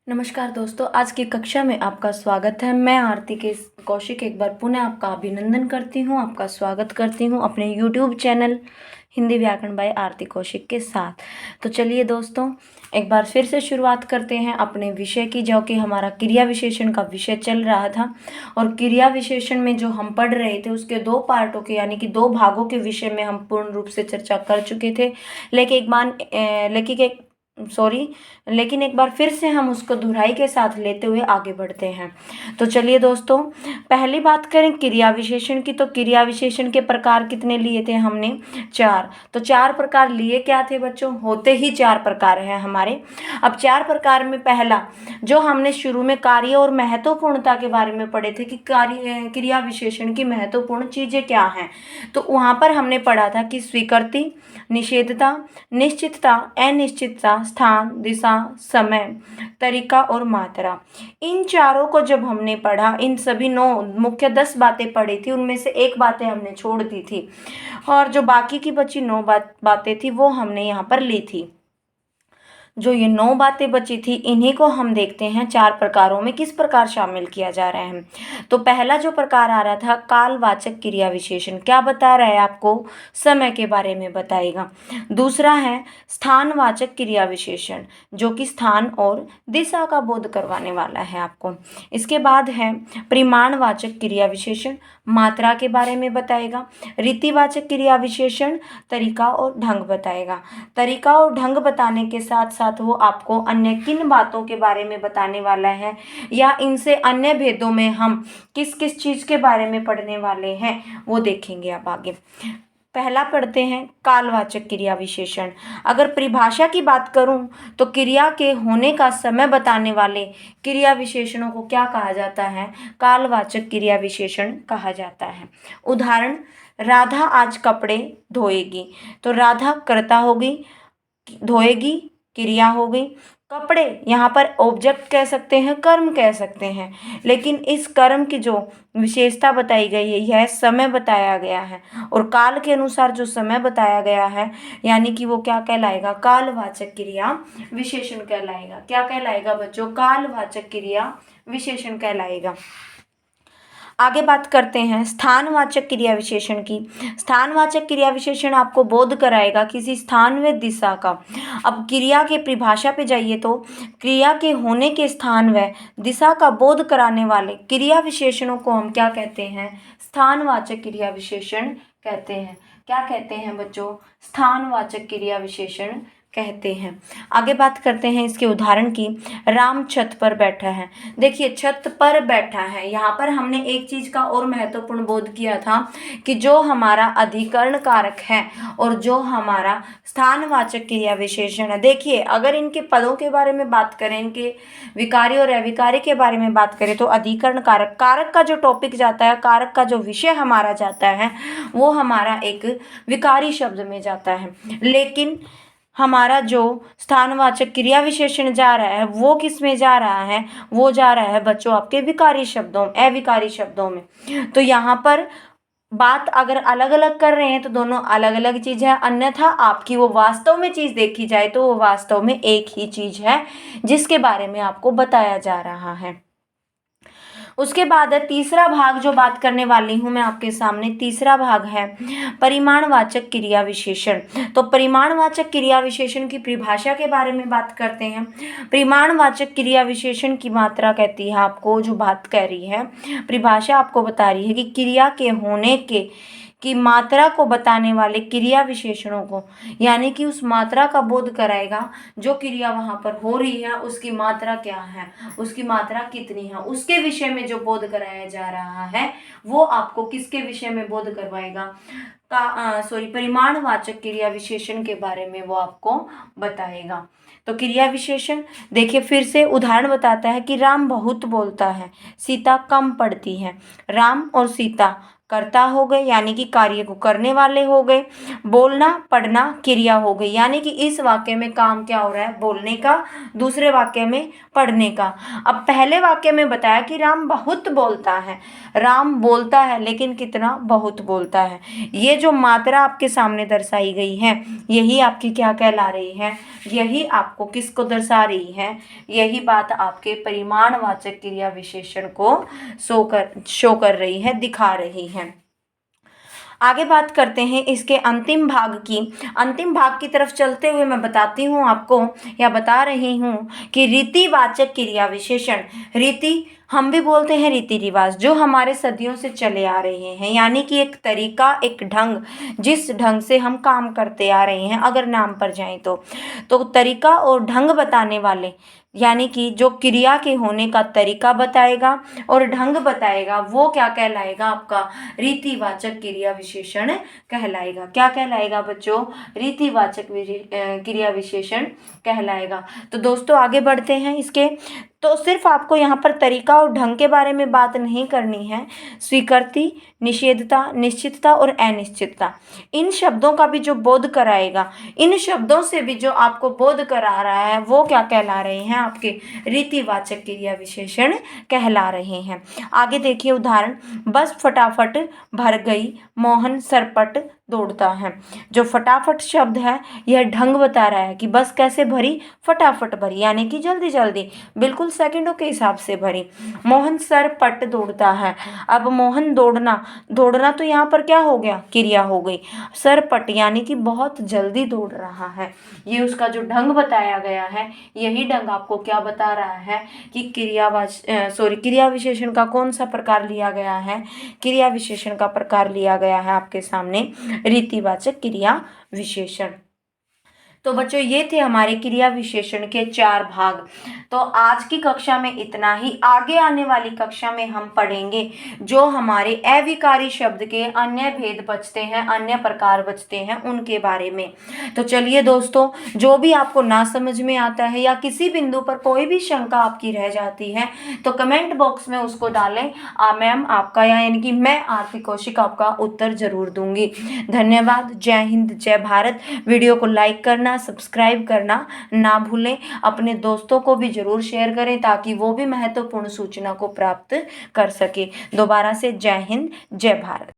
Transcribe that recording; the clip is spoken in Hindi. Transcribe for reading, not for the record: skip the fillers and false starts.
नमस्कार दोस्तों, आज की कक्षा में आपका स्वागत है। मैं आरती के कौशिक एक बार पुनः आपका अभिनंदन करती हूँ, आपका स्वागत करती हूँ अपने YouTube चैनल हिंदी व्याकरण बाय आरती कौशिक के साथ। तो चलिए दोस्तों, एक बार फिर से शुरुआत करते हैं अपने विषय की, जो कि हमारा क्रिया विशेषण का विषय चल रहा था। और क्रिया विशेषण में जो हम पढ़ रहे थे उसके दो पार्टों के यानी कि दो भागों के विषय में हम पूर्ण रूप से चर्चा कर चुके थे। लेकिन एक बार फिर से हम उसको दोहराई के साथ लेते हुए आगे बढ़ते हैं। तो चलिए दोस्तों, पहली बात करें क्रिया विशेषण की। तो क्रिया विशेषण के प्रकार कितने लिए थे हमने? 4। तो 4 प्रकार लिए क्या थे बच्चों? होते ही 4 प्रकार हैं हमारे। अब 4 प्रकार में पहला जो हमने शुरू में कार्य और महत्वपूर्णता के बारे में पढ़े थे कि क्रिया विशेषण की महत्वपूर्ण चीजें क्या हैं। तो वहां पर हमने पढ़ा था कि स्वीकृति, निषेधता, निश्चितता, अनिश्चितता, स्थान, दिशा, समय, तरीका और मात्रा। इन चारों को जब हमने पढ़ा, इन सभी 9 मुख्य 10 बातें पढ़ी थी, उनमें से एक बातें हमने छोड़ दी थी और जो बाकी की बची 9 बातें थी वो हमने यहाँ पर ली थी। जो ये 9 बातें बची थी इन्हीं को हम देखते हैं 4 प्रकारों में किस प्रकार शामिल किया जा रहा है। तो पहला जो प्रकार आ रहा था कालवाचक क्रिया विशेषण, क्या बता रहा है आपको? समय के बारे में बताएगा। दूसरा है स्थानवाचक क्रिया विशेषण, जो कि स्थान और दिशा का बोध करवाने वाला है आपको। इसके बाद है परिमाणवाचक क्रिया विशेषण, मात्रा के बारे में बताएगा। रीतिवाचक क्रिया विशेषण, तरीका और ढंग बताएगा। तरीका और ढंग बताने के साथ साथ वो आपको अन्य किन बातों के बारे में बताने वाला है या इनसे अन्य भेदों में हम किस किस चीज के बारे में पढ़ने वाले हैं वो देखेंगे अब आगे। पहला पढ़ते हैं कालवाचक क्रिया विशेषण। अगर परिभाषा की बात करूं तो क्रिया के होने का समय बताने वाले क्रिया विशेषणों को क्या कहा जाता है? कालवाचक क्रिया विशेषण कहा जाता है। उदाहरण, राधा आज कपड़े धोएगी। तो राधा कर्ता होगी, धोएगी क्रिया हो गई। कपड़े यहाँ पर ऑब्जेक्ट कह सकते हैं, कर्म कह सकते हैं, लेकिन इस कर्म की जो विशेषता बताई गई है यह समय बताया गया है और काल के अनुसार जो समय बताया गया है यानी कि वो क्या कहलाएगा? कालवाचक क्रिया विशेषण कहलाएगा। क्या कहलाएगा बच्चों? कालवाचक क्रिया विशेषण कहलाएगा। आगे बात करते हैं स्थानवाचक क्रिया विशेषण की। स्थानवाचक क्रिया विशेषण आपको बोध कराएगा किसी स्थान व दिशा का। अब क्रिया के परिभाषा पे जाइए तो क्रिया के होने के स्थान व दिशा का बोध कराने वाले क्रिया विशेषणों को हम क्या कहते हैं? स्थानवाचक क्रिया विशेषण कहते हैं। क्या कहते हैं बच्चों? स्थानवाचक क्रिया विशेषण कहते हैं। आगे बात करते हैं इसके उदाहरण की। राम छत पर बैठा है। देखिए, छत पर बैठा है, यहाँ पर हमने एक चीज का और महत्वपूर्ण बोध किया था कि जो हमारा अधिकरण कारक है और जो हमारा स्थानवाचक क्रिया विशेषण है, देखिए अगर इनके पदों के बारे में बात करें, इनके विकारी और अविकारी के बारे में बात करें तो अधिकरण कारक, कारक का जो टॉपिक जाता है, कारक का जो विषय हमारा जाता है वो हमारा एक विकारी शब्द में जाता है, लेकिन हमारा जो स्थानवाचक क्रिया विशेषण जा रहा है वो किस में जा रहा है? वो जा रहा है बच्चों आपके विकारी शब्दों, अविकारी शब्दों में। तो यहाँ पर बात अगर अलग अलग कर रहे हैं तो दोनों अलग अलग चीज है, अन्यथा आपकी वो वास्तव में चीज देखी जाए तो वो वास्तव में एक ही चीज है जिसके बारे में आपको बताया जा रहा है। उसके बाद है तीसरा भाग जो बात करने वाली हूँ मैं आपके सामने। तीसरा भाग है परिमाणवाचक क्रिया विशेषण। तो परिमाणवाचक क्रिया विशेषण की परिभाषा के बारे में बात करते हैं। परिमाणवाचक क्रिया विशेषण की मात्रा कहती है आपको, जो बात कह रही है परिभाषा आपको बता रही है कि क्रिया के होने के की मात्रा को बताने वाले क्रिया विशेषणों को, यानी कि उस मात्रा का बोध कराएगा जो क्रिया वहां पर हो रही है उसकी मात्रा क्या है, उसकी मात्रा कितनी है, उसके विषय में जो बोध कराया जा रहा है वो आपको किसके विषय में बोध करवाएगा? परिमाणवाचक क्रिया विशेषण के बारे में वो आपको बताएगा। तो क्रिया विशेषण देखिए फिर से उदाहरण बताता है कि राम बहुत बोलता है, सीता कम पढ़ती है। राम और सीता कर्ता हो गए यानी कि कार्य को करने वाले हो गए। बोलना पढ़ना क्रिया हो गई यानी कि इस वाक्य में काम क्या हो रहा है, बोलने का, दूसरे वाक्य में पढ़ने का। अब पहले वाक्य में बताया कि राम बहुत बोलता है, राम बोलता है लेकिन कितना, बहुत बोलता है। ये जो मात्रा आपके सामने दर्शाई गई है यही आपकी क्या कहला रही है, यही आपको किसको दर्शा रही है, यही बात आपके परिमाणवाचक क्रिया विशेषण को शो कर रही है, दिखा रही है। आगे बात करते हैं इसके अंतिम भाग की। अंतिम भाग की तरफ चलते हुए मैं बताती हूँ आपको या बता रही हूँ कि रीतिवाचक क्रिया विशेषण। रीति हम भी बोलते हैं रीति रिवाज, जो हमारे सदियों से चले आ रहे हैं, यानी कि एक तरीका, एक ढंग, जिस ढंग से हम काम करते आ रहे हैं। अगर नाम पर जाएं तो तरीका और ढंग बताने वाले, यानी कि जो क्रिया के होने का तरीका बताएगा और ढंग बताएगा, वो क्या कहलाएगा, आपका रीतिवाचक क्रिया विशेषण कहलाएगा। क्या कहलाएगा बच्चों, रीतिवाचक क्रिया विशेषण कहलाएगा। तो दोस्तों आगे बढ़ते हैं इसके। तो सिर्फ आपको यहाँ पर तरीका और ढंग के बारे में बात नहीं करनी है, स्वीकृति, निषेधता, निश्चितता और अनिश्चितता, इन शब्दों का भी जो बोध कराएगा, इन शब्दों से भी जो आपको बोध करा रहा है, वो क्या कहला रहे हैं, आपके रीतिवाचक क्रिया विशेषण कहला रहे हैं। आगे देखिए उदाहरण, बस फटाफट भर गई, मोहन सरपट दौड़ता है। जो फटाफट शब्द है यह ढंग बता रहा है कि बस कैसे भरी, फटाफट भरी, यानी कि जल्दी जल्दी, बिल्कुल सेकंडों के हिसाब से भरी। मोहन सरपट दौड़ता है। अब मोहन दौड़ना, दौड़ना तो यहाँ पर क्या हो गया, क्रिया हो गई। सरपट यानी कि बहुत जल्दी दौड़ रहा है, ये उसका जो ढंग बताया गया है, यही ढंग आपको क्या बता रहा है कि क्रिया विशेषण का कौन सा प्रकार लिया गया है, क्रिया विशेषण का प्रकार लिया गया है आपके सामने रीतिवाचक क्रिया विशेषण। तो बच्चों ये थे हमारे क्रिया विशेषण के 4 भाग। तो आज की कक्षा में इतना ही। आगे आने वाली कक्षा में हम पढ़ेंगे जो हमारे अविकारी शब्द के अन्य भेद बचते हैं, अन्य प्रकार बचते हैं, उनके बारे में। तो चलिए दोस्तों, जो भी आपको ना समझ में आता है या किसी बिंदु पर कोई भी शंका आपकी रह जाती है तो कमेंट बॉक्स में उसको डालें। मैम आपका यानी कि मैं आरती कौशिक आपका उत्तर जरूर दूंगी। धन्यवाद। जय हिंद, जय भारत। वीडियो को लाइक करना, सब्सक्राइब करना ना भूलें। अपने दोस्तों को भी जरूर शेयर करें ताकि वो भी महत्वपूर्ण सूचना को प्राप्त कर सके। दोबारा से जय हिंद, जय भारत।